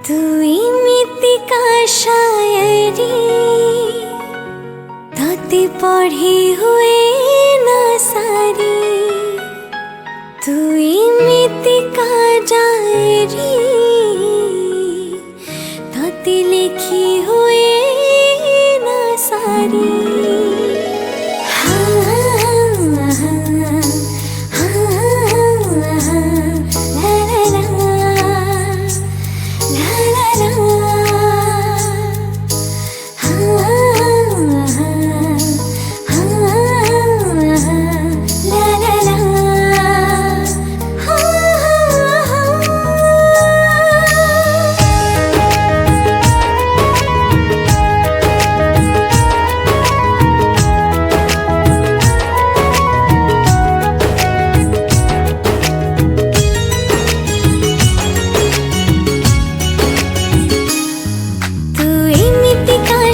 तू इमिति का शायरी तोते पढ़ी हुए ना सारी, तू इमिति का डायरी तोते लिखी हुए ना सारी।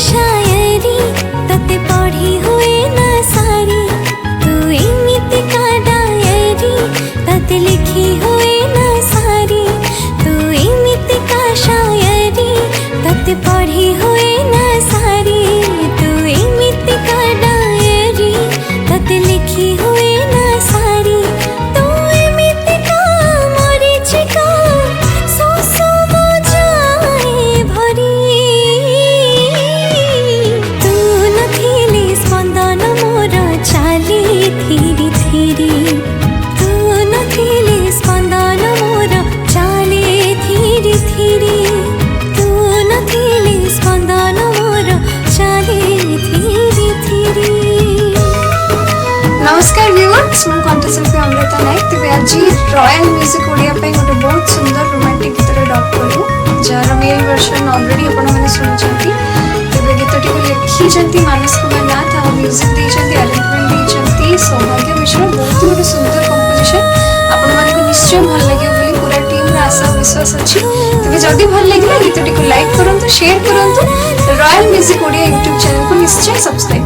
शायरी तोते पढ़ी हुए ना सारी, तू इमिति का डायरी तोते लिखी हुए ना सारी, तू इमिति का शायरी तोते पढ़ी हुए ना सारी, तू इमिति का डायरी तोते लिखी हुए ना सारी, तू इमिति का मरीचिका सोसो मजाए भरी। धीरे धीरे तू नथिले स्पंदन मोर चाले धीरे धीरे, तू नथिले स्पंदन मोर चाले धीरे धीरे। नमस्कार व्यूअर्स, मु कंठशिल्पी अमृता नायक। तेज आज रॉयल म्यूजिक ओडिया पे गोटे बहुत सुंदर रोमांटिक गीत डब करूँ, जार मेल वर्जन ऑलरेडी आपने शुणुंट। तेज गीतटी को लिखी मानस कुमार नाथ और म्यूजिक देते अरेंजमेंट देते सौभाग्य मिश्र। बहुत गोटे सुंदर कंपोजिशन, आपको निश्चय भल लगे बोली पूरा टीम आशा विश्वास अच्छी। तेज जदि भल लगे गीतटी को लाइक करूँ, शेयर करूँ, royal music Odia YouTube channel को निश्चय सब्सक्राइब।